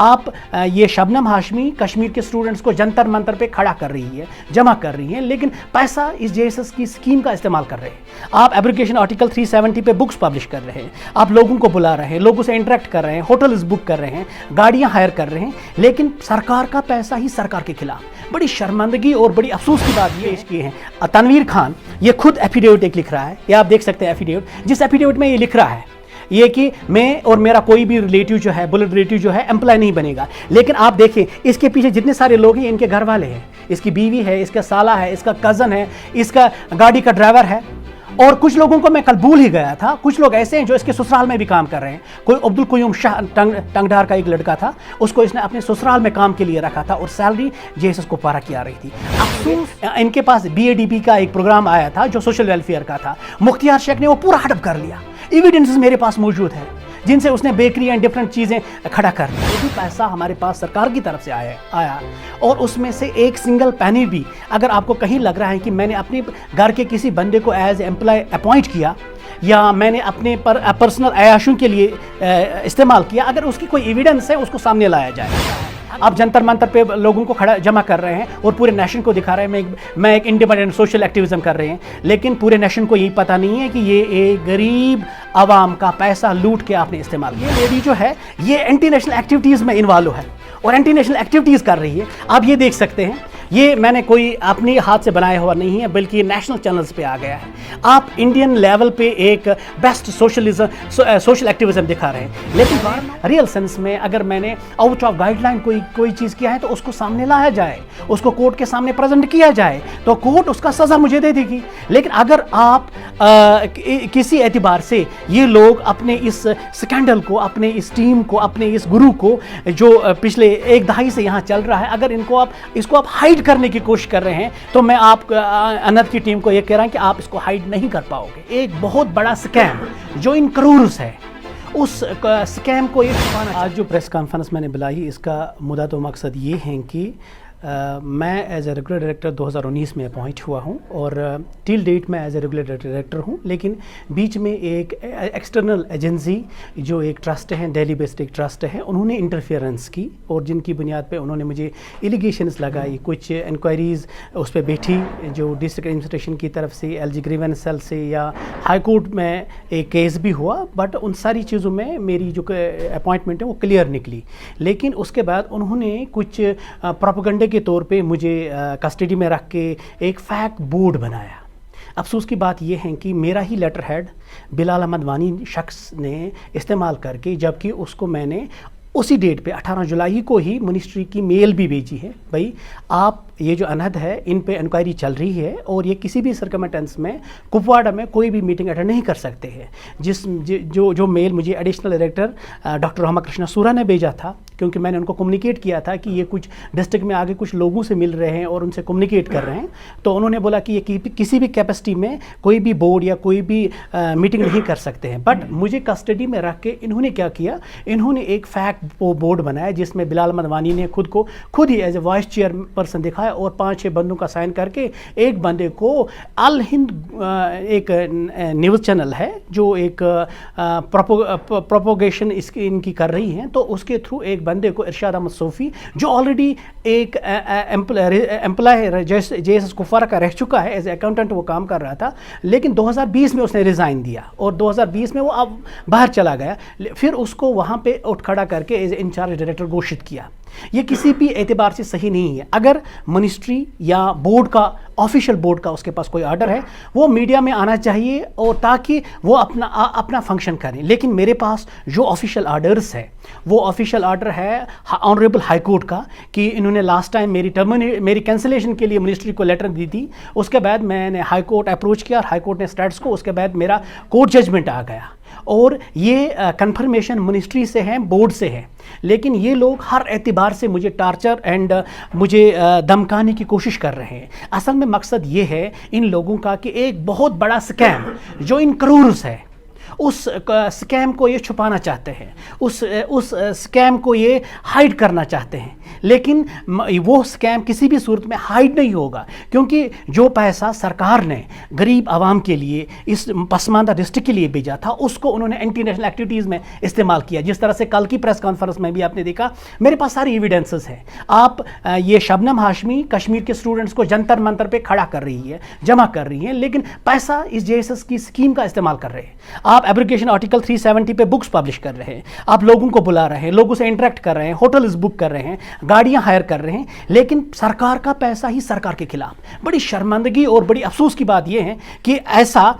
آپ یہ شبنم ہاشمی کشمیر کے اسٹوڈنٹس کو جنتر منتر پہ کھڑا کر رہی ہے، جمع کر رہی ہیں، لیکن پیسہ اس JSS کی اسکیم کا استعمال کر رہے ہیں۔ آپ ایبریگیشن آرٹیکل 370 پہ بکس پبلش کر رہے ہیں، آپ لوگوں کو بلا رہے ہیں، لوگوں سے انٹریکٹ کر رہے ہیں، ہوٹلز بک کر رہے ہیں، گاڑیاں ہائر کر رہے ہیں، لیکن سرکار کا پیسہ ہی سرکار کے خلاف۔ بڑی شرمندگی اور بڑی افسوس کی بات یہ پیش کی ہے۔ تنویر خان یہ خود ایفیڈیوٹ ایک لکھ رہا ہے، یہ آپ دیکھ سکتے ہیں ایفیڈیوٹ، جس ایفیڈیوٹ میں یہ لکھ رہا ہے یہ کہ میں اور میرا کوئی بھی ریلیٹیو جو ہے، بلڈ ریلیٹیو جو ہے، امپلائی نہیں بنے گا۔ لیکن آپ دیکھیں اس کے پیچھے جتنے سارے لوگ ہیں، ان کے گھر والے ہیں، اس کی بیوی ہے، اس کا سالہ ہے، اس کا کزن ہے، اس کا گاڑی کا ڈرائیور ہے، اور کچھ لوگوں کو میں کل بھول ہی گیا تھا، کچھ لوگ ایسے ہیں جو اس کے سسرال میں بھی کام کر رہے ہیں۔ کوئی عبدالقیوم شاہ ٹنگڈار کا ایک لڑکا تھا، اس کو اس نے اپنے سسرال میں کام کے لیے رکھا تھا اور سیلری JSS کو پارا کی آ رہی تھی۔ افسوس ان کے پاس BADB کا ایک پروگرام آیا تھا جو سوشل ویلفیئر کا تھا، مختار شیخ نے وہ پورا ہڑپ کر لیا۔ ایویڈنسز میرے پاس موجود ہے جن سے اس نے بیکری اینڈ ڈفرینٹ چیزیں کھڑا کر دی۔ وہ بھی پیسہ ہمارے پاس سرکار کی طرف سے آیا اور اس میں سے ایک سنگل پینی بھی اگر آپ کو کہیں لگ رہا ہے کہ میں نے اپنے گھر کے کسی بندے کو ایز امپلائی اپوائنٹ کیا یا میں نے اپنے پرسنل عیاشوں کے لیے استعمال کیا، اگر اس کی کوئی ایویڈنس ہے اس کو سامنے لایا جائے۔ آپ جنتر منتر پہ لوگوں کو جمع کر رہے ہیں اور پورے نیشن کو دکھا رہے ہیں میں ایک انڈیپینڈنٹ سوشل ایکٹیویزم کر رہے ہیں، لیکن پورے نیشن کو یہی پتہ نہیں ہے کہ یہ ایک غریب عوام کا پیسہ لوٹ کے آپ نے استعمال کیا۔ یہ لیڈی جو ہے یہ اینٹی نیشنل ایکٹیویٹیز میں انوالو ہے اور اینٹی نیشنل ایکٹیویٹیز کر رہی ہے۔ آپ یہ دیکھ سکتے ہیں، یہ میں نے کوئی اپنی ہاتھ سے بنایا ہوا نہیں ہے، بلکہ یہ نیشنل چینلز پہ آ گیا ہے۔ آپ انڈین لیول پہ ایک بیسٹ سوشل ایکٹیویزم دکھا رہے ہیں، لیکن ریئل سینس میں اگر میں نے آؤٹ آف گائیڈ لائن کوئی چیز کیا ہے تو اس کو سامنے لایا جائے، اس کو کورٹ کے سامنے پریزنٹ کیا جائے تو کورٹ اس کا سزا مجھے دے دے گی۔ لیکن اگر آپ کسی اعتبار سے یہ لوگ اپنے اس سکینڈل کو، اپنے اس ٹیم کو، اپنے اس گرو کو جو پچھلے ایک دہائی سے یہاں چل رہا ہے، اگر اس کو آپ ہائڈ کرنے کی کوشش کر رہے ہیں تو میں آپ انت کی ٹیم کو یہ کہہ رہا ہوں کہ آپ اس کو ہائڈ نہیں کر پاؤ گے۔ ایک بہت بڑا سکیم جو ان کروڑز ہے، اس سکیم کو یہ چھپانا۔ آج جو پریس کانفرنس میں نے بلائی، اس کا مدعا و مقصد یہ ہے کہ میں ایز اے ریگولر ڈائریکٹر 2019 میں اپوائنٹ ہوا ہوں اور ٹل ڈیٹ میں ایز اے ریگولر ڈائریکٹر ہوں، لیکن بیچ میں ایک ایکسٹرنل ایجنسی جو ایک ٹرسٹ ہے، دہلی بیسڈ ایک ٹرسٹ ہے، انہوں نے انٹرفیئرنس کی اور جن کی بنیاد پہ انہوں نے مجھے ایلیگیشنز لگائی، کچھ انکوائریز اس پہ بیٹھی جو ڈسٹرکٹ ایڈمنسٹریشن کی طرف سے، LG گریونس سیل سے یا ہائی کورٹ میں ایک کیس بھی ہوا، بٹ ان ساری چیزوں میں میری جو اپوائنٹمنٹ ہے وہ کلیئر نکلی۔ لیکن اس کے بعد انہوں نے کچھ پروپیگنڈے کے طور پہ مجھے کسٹڈی میں رکھ کے ایک فیک بورڈ بنایا۔ افسوس کی بات یہ ہے کہ میرا ہی لیٹر ہیڈ بلال احمد وانی شخص نے استعمال کر کے، جبکہ اس کو میں نے اسی ڈیٹ پہ 18 جولائی کو ہی منسٹری کی میل بھی بھیجی ہے، بھائی آپ یہ جو انہد ہے ان پہ انکوائری چل رہی ہے اور یہ کسی بھی سرکمسٹنس میں کپواڑہ میں کوئی بھی میٹنگ اٹینڈ نہیں کر سکتے ہیں۔ جو میل مجھے additional director doctor Rama Krishna سورا نے بھیجا تھا، کیونکہ میں نے ان کو کمیونیکیٹ کیا تھا کہ یہ کچھ ڈسٹرکٹ میں آگے کچھ لوگوں سے مل رہے ہیں اور ان سے کمیونیکیٹ کر رہے ہیں، تو انہوں نے بولا کہ یہ کسی بھی کیپیسٹی میں کوئی بھی بورڈ یا کوئی بھی میٹنگ نہیں کر سکتے ہیں۔ بٹ مجھے کسٹڈی میں رکھ کے انہوں نے کیا کیا، انہوں نے ایک فیک بورڈ بنایا جس میں بلال احمد وانی نے خود ہی as a vice chairperson دکھایا اور 5-6 بندوں کا سائن کر کے ایک بندے کو الہند ایک نیوز چینل ہے جو ایک پروپوگیشن ان کی کر رہی ہیں، تو اس کے تھرو ایک بندے کو ارشاد احمد صوفی جو آلریڈی ایک امپلائی JSS کپواڑہ کا رہ چکا ہے، ایز اے اکاؤنٹنٹ وہ کام کر رہا تھا، لیکن 2020 میں اس نے ریزائن دیا اور 2020 میں وہ اب باہر چلا گیا، پھر اس کو وہاں پہ اٹھ کھڑا کر کے ایز اے انچارج ڈائریکٹر گھوشت کیا۔ یہ کسی بھی اعتبار سے صحیح نہیں ہے۔ اگر منسٹری یا بورڈ کا، آفیشیل بورڈ کا اس کے پاس کوئی آرڈر ہے، وہ میڈیا میں آنا چاہیے اور تاکہ وہ اپنا فنکشن کریں، لیکن میرے پاس جو آفیشیل آرڈرز ہے وہ آفیشیل آرڈر ہے آنریبل ہائی کورٹ کا کہ انہوں نے لاسٹ ٹائم میری کینسلیشن کے لیے منسٹری کو لیٹر دی تھی، اس کے بعد میں نے ہائی کورٹ اپروچ کیا اور ہائی کورٹ نے اسٹیٹس کو، اس کے بعد میرا کورٹ ججمنٹ آ گیا اور یہ کنفرمیشن منسٹری سے ہے، بورڈ سے ہے، لیکن یہ لوگ ہر اعتبار سے مجھے ٹارچر اینڈ مجھے دمکانے کی کوشش کر رہے ہیں۔ اصل میں مقصد یہ ہے ان لوگوں کا کہ ایک بہت بڑا سکیم جو ان کروڑز ہے، اس سکیم کو یہ چھپانا چاہتے ہیں، اس سکیم کو یہ ہائڈ کرنا چاہتے ہیں، لیکن وہ اسکیم کسی بھی صورت میں ہائڈ نہیں ہوگا، کیونکہ جو پیسہ سرکار نے غریب عوام کے لیے اس پسماندہ ڈسٹرکٹ کے لیے بھیجا تھا اس کو انہوں نے اینٹی نیشنل ایکٹیویٹیز میں استعمال کیا. جس طرح سے کل کی پریس کانفرنس میں بھی آپ نے دیکھا، میرے پاس ساری ایویڈنسز ہیں. آپ یہ شبنم ہاشمی کشمیر کے اسٹوڈنٹس کو جنتر منتر پہ کھڑا کر رہی ہے، جمع کر رہی ہیں، لیکن پیسہ اس JSS کی اسکیم کا استعمال کر رہے ہیں. آپ ایبریگیشن آرٹیکل 370 پہ بکس پبلش کر رہے ہیں، آپ لوگوں کو بلا رہے ہیں، لوگوں سے انٹریکٹ کر رہے ہیں، ہوٹلز بک کر رہے ہیں، گاڑیاں ہائر کر رہے ہیں، لیکن سرکار کا پیسہ ہی سرکار کے خلاف. بڑی شرمندگی اور بڑی افسوس کی بات یہ ہے کہ ایسا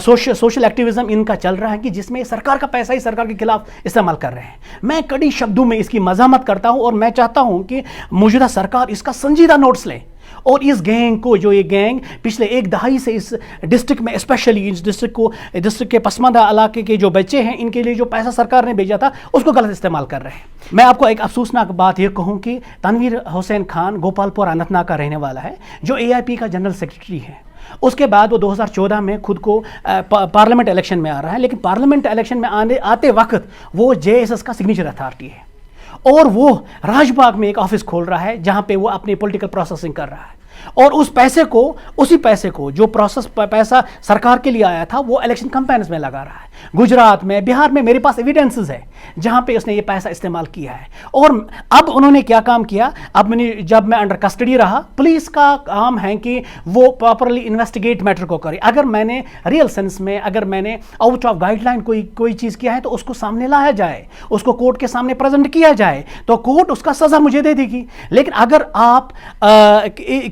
سوشل ایکٹیویزم ان کا چل رہا ہے کہ جس میں سرکار کا پیسہ ہی سرکار کے خلاف استعمال کر رہے ہیں. میں کڑی شبدوں میں اس کی مذمت کرتا ہوں اور میں چاہتا ہوں کہ موجودہ سرکار اس کا سنجیدہ نوٹس لیں اور اس گینگ کو، جو یہ گینگ پچھلے ایک دہائی سے اس ڈسٹرکٹ میں اسپیشلی اس ڈسٹرکٹ کے پسماندہ علاقے کے جو بچے ہیں ان کے لیے جو پیسہ سرکار نے بھیجا تھا اس کو غلط استعمال کر رہے ہیں. میں آپ کو ایک افسوسناک بات یہ کہوں کہ تنویر حسین خان گوپال پور اننت ناگ کا رہنے والا ہے، جو AIP کا جنرل سیکرٹری ہے. اس کے بعد وہ 2014 میں خود کو پارلیمنٹ الیکشن میں آ رہا ہے، لیکن پارلیمنٹ الیکشن میں آتے وقت وہ JSS کا سگنیچر اتھارٹی ہے اور وہ راج باغ میں ایک آفس کھول رہا ہے جہاں پہ وہ اپنی پولیٹیکل پروسیسنگ کر رہا ہے. اور اسی پیسے کو جو پیسہ سرکار کے لیے آیا تھا وہ الیکشن کمپینز میں لگا رہا ہے. گجرات میں، بہار میں میرے پاس ایویڈنسز ہے جہاں پہ اس نے یہ پیسہ استعمال کیا ہے. اور اب انہوں نے کیا کام کیا، جب میں انڈر کسٹڈی رہا، پولیس کا کام ہے کہ وہ پراپرلی انویسٹیگیٹ میٹر کو کرے. اگر میں نے ریئل سینس میں، اگر میں نے آؤٹ آف گائیڈ لائن کوئی چیز کیا ہے تو اس کو سامنے لایا جائے، اس کو کورٹ کے سامنے پریزنٹ کیا جائے تو کورٹ اس کا سزا مجھے دے دے گی. لیکن اگر آپ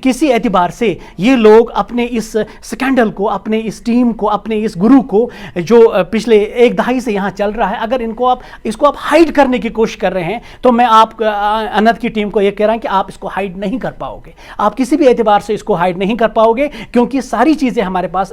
کسی اعتبار سے یہ لوگ اپنے اس سکینڈل کو، اپنے اس ٹیم کو، اپنے اس گرو کو جو پچھلے ایک دہائی سے یہاں چل رہا ہے، اگر اس کو آپ ہائیڈ کرنے کی کوشش کر رہے ہیں تو میں آپ انت کی ٹیم کو یہ کہہ رہا ہوں کہ آپ اس کو ہائیڈ نہیں کر پاؤ گے. آپ کسی بھی اعتبار سے اس کو ہائیڈ نہیں کر پاؤ گے کیونکہ ساری چیزیں ہمارے پاس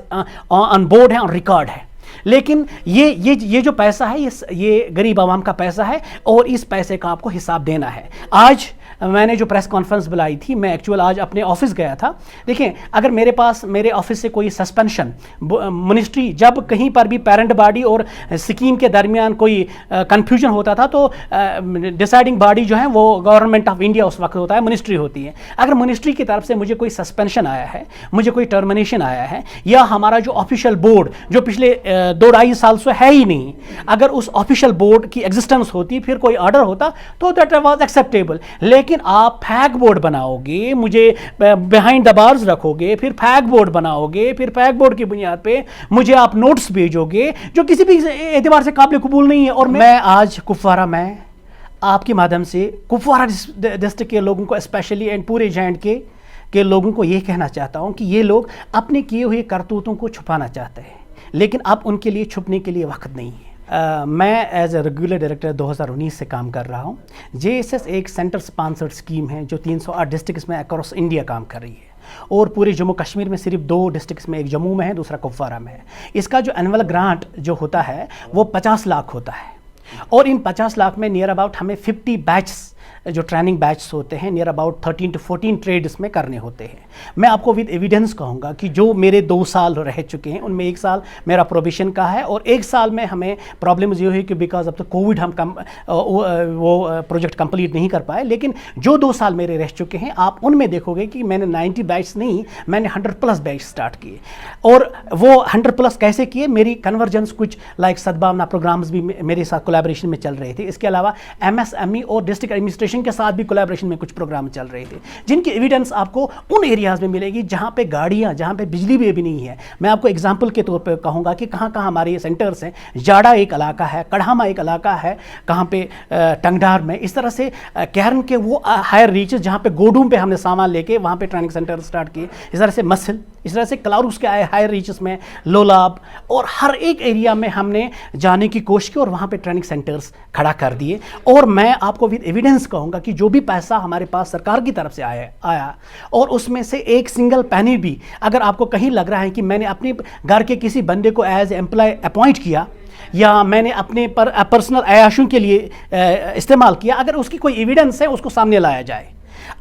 آن بورڈ ہیں، آن ریکارڈ ہے. لیکن یہ جو پیسہ ہے یہ غریب عوام کا پیسہ ہے اور اس پیسے کا آپ کو حساب دینا ہے. آج میں نے جو پریس کانفرنس بلائی تھی، میں ایکچوئل آج اپنے آفس گیا تھا. دیکھیں، اگر میرے آفس سے کوئی سسپینشن منسٹری، جب کہیں پر بھی پیرنٹ باڈی اور سکیم کے درمیان کوئی کنفیوژن ہوتا تھا تو ڈیسائیڈنگ باڈی جو ہے وہ گورنمنٹ آف انڈیا اس وقت ہوتا ہے، منسٹری ہوتی ہے. اگر منسٹری کی طرف سے مجھے کوئی سسپینشن آیا ہے، مجھے کوئی ٹرمینیشن آیا ہے، یا ہمارا جو آفیشیل بورڈ جو پچھلے 2-2.5 سال سے ہے ہی نہیں، اگر اس آفیشیل بورڈ کی ایگزسٹنس ہوتی، پھر کوئی آرڈر ہوتا تو دیٹ واز ایکسیپٹیبل. لیکن آپ پھیک بورڈ بناؤ گے، مجھے بیہائنڈ دا بارز رکھو گے، پھر پھیک بورڈ بناؤ گے، پھر پھیک بورڈ کی بنیاد پہ مجھے آپ نوٹس بھیجو گے جو کسی بھی اعتبار سے قابل قبول نہیں ہے. اور میں آج کپوارہ میں آپ کے مادھیم سے کپوارہ ڈسٹرکٹ کے لوگوں کو اسپیشلی اینڈ پورے جینڈ کے لوگوں کو یہ کہنا چاہتا ہوں کہ یہ لوگ اپنے کیے ہوئے کرتوتوں کو چھپانا چاہتے ہیں، لیکن اب ان کے لیے چھپنے کے لیے وقت نہیں ہے. میں ایز اے ریگولر ڈائریکٹر 2019 سے کام کر رہا ہوں. JSS ایک سینٹر سپانسرڈ اسکیم ہے جو 308 ڈسٹرکٹس میں اکراس انڈیا کام کر رہی ہے اور پورے جموں کشمیر میں صرف 2 ڈسٹرکٹس میں، ایک جموں میں ہے، دوسرا کپوارہ میں ہے. اس کا جو اینول گرانٹ جو ہوتا ہے وہ 50 لاکھ ہوتا ہے اور ان 50 لاکھ میں نیئر اباؤٹ ہمیں 50 بیچز جو ٹریننگ بیچز ہوتے ہیں نیئر اباؤٹ 13 to 14 ٹریڈس میں کرنے ہوتے ہیں. میں آپ کو ود ایویڈنس کہوں گا کہ جو میرے 2 سال رہ چکے ہیں ان میں 1 سال میرا پروبیشن کا ہے اور 1 سال میں ہمیں پرابلمز یہ ہوئی کہ بیکاز آف دا کووڈ ہم وہ پروجیکٹ کمپلیٹ نہیں کر پائے. لیکن جو 2 سال میرے رہ چکے ہیں آپ ان میں دیکھو گے کہ میں نے 90 بیچز نہیں، میں نے 100+ بیچ سٹارٹ کیے. اور وہ 100+ کیسے کیے؟ میری کنورجنس کچھ لائک سدبھاونا پروگرامز بھی میرے ساتھ کولیبریشن میں چل رہے تھے. اس کے علاوہ MSME اور ڈسٹرکٹ ایڈمنسٹریشن کے ساتھ بھی کولیبریشن میں کچھ پروگرام چل رہے تھے جن کی ایویڈنس آپ کو ان ایریاز میں ملے گی جہاں پہ گاڑیاں، جہاں پہ بجلی بھی نہیں ہے. میں آپ کو اگزامپل کے طور پہ کہوں گا کہ کہاں کہاں ہمارے یہ سینٹرز ہیں. جاڑا ایک علاقہ ہے، کڑھاما ایک علاقہ ہے، کہاں پہ ٹنگڈار میں. اس طرح سے کیرن کے وہ ہائر ریچز جہاں پہ گوڈوم پہ ہم نے سامان لے کے وہاں پہ ٹریننگ سینٹر سٹارٹ کیے. اس طرح سے مسل، اس طرح سے کلاروس کے ہائر ریچز میں لولاب، اور ہر ایک ایریا میں ہم نے جانے کی کوشش کی اور وہاں پہ ٹریننگ سینٹرز کھڑا کر دیے. اور میں آپ کو ود ایویڈنس کہوں گا کہ جو بھی پیسہ ہمارے پاس سرکار کی طرف سے آیا اور اس میں سے ایک سنگل پینی بھی اگر آپ کو کہیں لگ رہا ہے کہ میں نے اپنے گھر کے کسی بندے کو ایز امپلائی اپوائنٹ کیا یا میں نے اپنے پر پرسنل عیاشوں کے لیے استعمال کیا، اگر اس کی کوئی ایویڈنس ہے اس کو سامنے لایا جائے.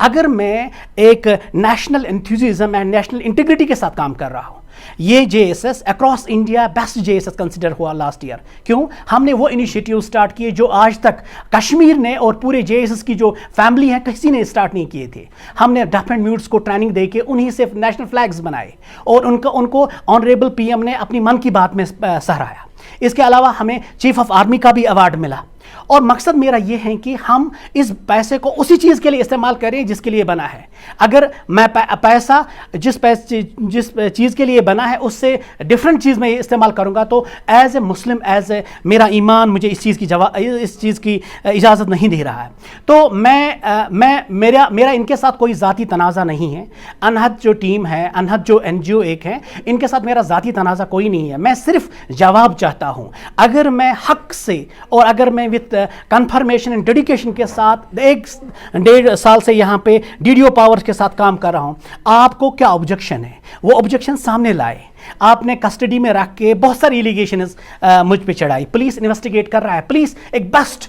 اگر میں ایک نیشنل انتھوزیزم اینڈ نیشنل انٹیگریٹی کے ساتھ کام کر رہا ہوں، یہ JSS across India best JSS consider ہوا لاسٹ ایئر. کیوں؟ ہم نے وہ انیشیٹیو سٹارٹ کیے جو آج تک کشمیر نے اور پورے JSS کی جو فیملی ہیں کسی نے سٹارٹ نہیں کیے تھے. ہم نے ڈف اینڈ میوٹس کو ٹریننگ دے کے انہی سے نیشنل فلیگز بنائے اور ان کو آنریبل PM نے اپنی من کی بات میں سہرایا. اس کے علاوہ ہمیں چیف آف آرمی کا بھی ایوارڈ ملا. اور مقصد میرا یہ ہے کہ ہم اس پیسے کو اسی چیز کے لیے استعمال کریں جس کے لیے بنا ہے. اگر میں پیسہ جس چیز کے لیے بنا ہے اس سے ڈفرینٹ چیز میں استعمال کروں گا تو ایز اے مسلم میرا ایمان مجھے اس چیز کی اجازت نہیں دے رہا ہے. تو میرا ان کے ساتھ کوئی ذاتی تنازع نہیں ہے. انہد جو ٹیم ہے, انہد جو NGO ایک ہے, ان کے ساتھ میرا ذاتی تنازع کوئی نہیں ہے. میں صرف جواب چاہتا ہوں. اگر میں حق سے اور اگر میں وتھ کنفرمیشن اینڈ ڈیڈیکیشن کے ساتھ 1.5 سال سے یہاں پہ DDO پاورز کے ساتھ کام کر رہا ہوں, آپ کو کیا آبجیکشن ہے وہ آبجیکشن سامنے لائے. آپ نے کسٹڈی میں رکھ کے بہت ساری ایلیگیشنز مجھ پہ چڑھائی. پولیس انویسٹیگیٹ کر رہا ہے. پولیس ایک بیسٹ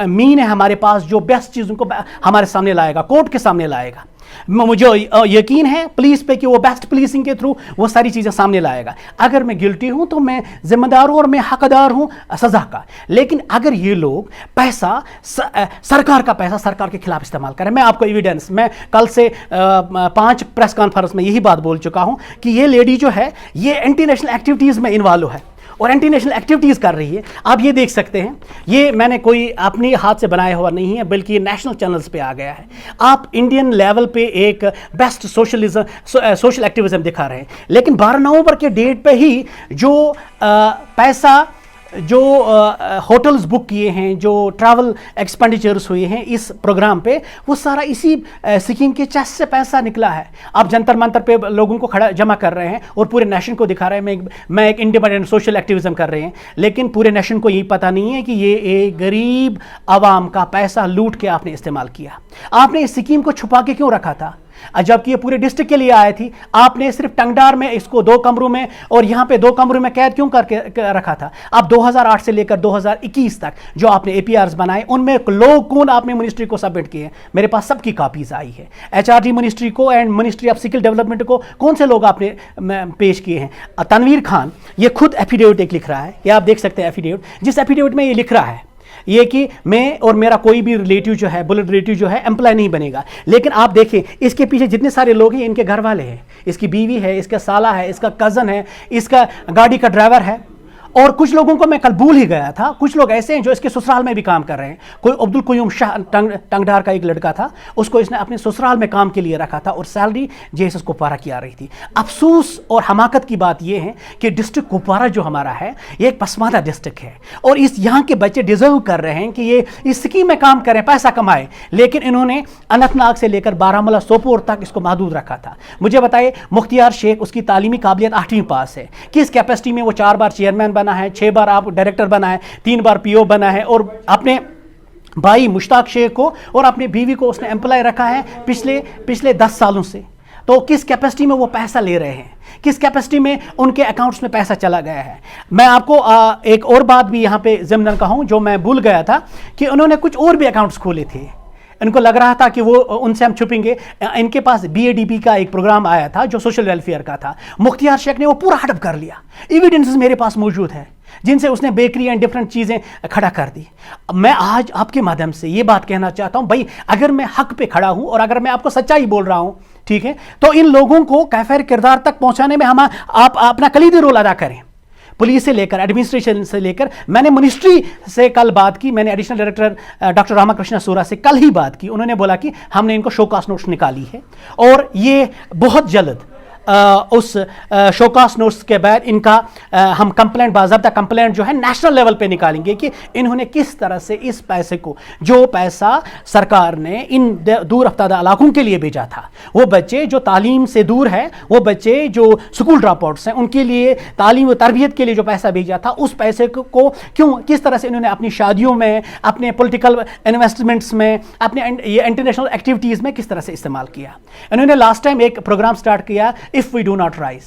مین ہے ہمارے پاس جو بیسٹ چیزوں کو ہمارے سامنے لائے گا, کورٹ کے سامنے لائے گا. مجھے یقین ہے پولیس پہ کہ وہ بیسٹ پولیسنگ کے تھرو وہ ساری چیزیں سامنے لائے گا. اگر میں گلٹی ہوں تو میں ذمہ دار ہوں اور میں حقدار ہوں سزا کا. لیکن اگر یہ لوگ پیسہ سرکار کا پیسہ سرکار کے خلاف استعمال کریں, میں آپ کو ایویڈنس, میں کل سے 5 پریس کانفرنس میں یہی بات بول چکا ہوں کہ یہ لیڈی جو ہے یہ اینٹی نیشنل ایکٹیویٹیز میں انوالو ہے اور اینٹی نیشنل ایکٹیویٹیز کر رہی ہے. آپ یہ دیکھ سکتے ہیں, یہ میں نے کوئی اپنی ہاتھ سے بنایا ہوا نہیں ہے بلکہ یہ نیشنل چینلز پہ آ گیا ہے. آپ انڈین لیول پہ ایک بیسٹ سوشل ایکٹیویزم دکھا رہے ہیں, لیکن 12 نومبر کے ڈیٹ پہ ہی جو پیسہ جو ہوٹلز بک کیے ہیں, جو ٹریول ایکسپینڈیچرز ہوئے ہیں اس پروگرام پہ, وہ سارا اسی سکیم کے چیسٹ سے پیسہ نکلا ہے. آپ جنتر منتر پہ لوگوں کو جمع کر رہے ہیں اور پورے نیشن کو دکھا رہے ہیں میں ایک انڈیپینڈنٹ سوشل ایکٹیویزم کر رہے ہیں, لیکن پورے نیشن کو یہی پتہ نہیں ہے کہ یہ ایک غریب عوام کا پیسہ لوٹ کے آپ نے استعمال کیا. آپ نے اس سکیم کو چھپا کے کیوں رکھا تھا جبکہ یہ پورے ڈسٹرکٹ کے لیے آئے تھی؟ آپ نے صرف ٹنگڈار میں اس کو 2 کمروں میں اور یہاں پہ 2 کمروں میں قید کیوں کر کے رکھا تھا؟ آپ 2008 سے لے کر 2021 تک جو آپ نے APRs بنائے ان میں لوگ کون آپ نے منسٹری کو سبمٹ کیے ہیں؟ میرے پاس سب کی کاپیز آئی ہے. HRD منسٹری کو and ministry of skill development کو کون سے لوگ آپ نے پیش کیے ہیں؟ تنویر خان یہ خود ایفیڈیوٹ ایک لکھ رہا ہے, یہ آپ دیکھ سکتے ہیں ایفیڈیوٹ, جس ایفیڈیوٹ میں یہ لکھ رہا ہے یہ کہ میں اور میرا کوئی بھی ریلیٹیو جو ہے بلڈ ریلیٹیو جو ہے امپلائی نہیں بنے گا. لیکن آپ دیکھیں اس کے پیچھے جتنے سارے لوگ ہیں ان کے گھر والے ہیں, اس کی بیوی ہے, اس کا سالہ ہے, اس کا کزن ہے, اس کا گاڑی کا ڈرائیور ہے. اور کچھ لوگوں کو میں کل بھول ہی گیا تھا, کچھ لوگ ایسے ہیں جو اس کے سسرال میں بھی کام کر رہے ہیں. کوئی عبدالقیوم شاہ ٹنگڈار کا ایک لڑکا تھا, اس کو اس نے اپنے سسرال میں کام کے لیے رکھا تھا اور سیلری JSS کپوارہ کی آ رہی تھی. افسوس اور حماقت کی بات یہ ہے کہ ڈسٹرکٹ کپوارہ جو ہمارا ہے یہ ایک پسماندہ ڈسٹرکٹ ہے اور یہاں کے بچے ڈیزرو کر رہے ہیں کہ یہ اس سکیم میں کام کریں, پیسہ کمائے, لیکن انہوں نے اننت ناگ سے لے کر بارہمولہ سوپور تک اس کو محدود رکھا تھا. مجھے بتائیے مختیار شیخ, اس کی تعلیمی قابلیت 8ویں پاس ہے, کس کیپیسٹی میں وہ 4 بار چیئرمین بنا ہے, 6 بار ڈائریکٹر بنا ہے, 3 بار PO بنا ہے, اور اپنے بھائی مشتاق شیخ کو اور اپنی بیوی کو اس نے امپلائی رکھا ہے پچھلے 10 سالوں سے. تو کس کیپیسٹی میں وہ پیسہ لے رہے ہیں, کس کیپیسٹی میں ان کے اکاؤنٹس میں پیسہ چلا گیا ہے؟ میں آپ کو ایک اور بات بھی یہاں پہ ضمن کہوں جو میں بھول گیا تھا کہ انہوں نے کچھ اور بھی اکاؤنٹس کھولے تھے. ان کو لگ رہا تھا کہ وہ ان سے ہم چھپیں گے. ان کے پاس BADP کا ایک پروگرام آیا تھا جو سوشل ویلفیئر کا تھا. مختیار شیخ نے وہ پورا ہڑپ کر لیا. ایویڈنسز میرے پاس موجود ہے جن سے اس نے بیکری اینڈ ڈفرینٹ چیزیں کھڑا کر دی. میں آج آپ کے مادھیم سے یہ بات کہنا چاہتا ہوں, بھائی اگر میں حق پہ کھڑا ہوں اور اگر میں آپ کو سچائی بول رہا ہوں, ٹھیک ہے, تو ان لوگوں کو کیفر کردار تک پہنچانے میں آپ اپنا کلیدی رول ادا کریں. پولیس سے لے کر ایڈمنسٹریشن سے لے کر, میں نے منسٹری سے کل بات کی, میں نے additional director doctor Rama Krishna سورا سے کل ہی بات کی. انہوں نے بولا کہ ہم نے ان کو شوکاس نوٹس نکالی ہے اور یہ بہت جلد اس شوکاس نوٹس کے بعد ان کا ہم کمپلینٹ, باضابطہ کمپلینٹ جو ہے نیشنل لیول پہ نکالیں گے کہ انہوں نے کس طرح سے اس پیسے کو, جو پیسہ سرکار نے ان دور افتادہ علاقوں کے لیے بھیجا تھا, وہ بچے جو تعلیم سے دور ہیں, وہ بچے جو سکول ڈراپ آؤٹس ہیں, ان کے لیے تعلیم و تربیت کے لیے جو پیسہ بھیجا تھا, اس پیسے کو کیوں کس طرح سے انہوں نے اپنی شادیوں میں, اپنے پولیٹیکل انویسٹمنٹس میں, اپنے یہ انٹرنیشنل ایکٹیویٹیز میں کس طرح سے استعمال کیا. انہوں نے لاسٹ ٹائم ایک پروگرام سٹارٹ کیا, If we do not rise.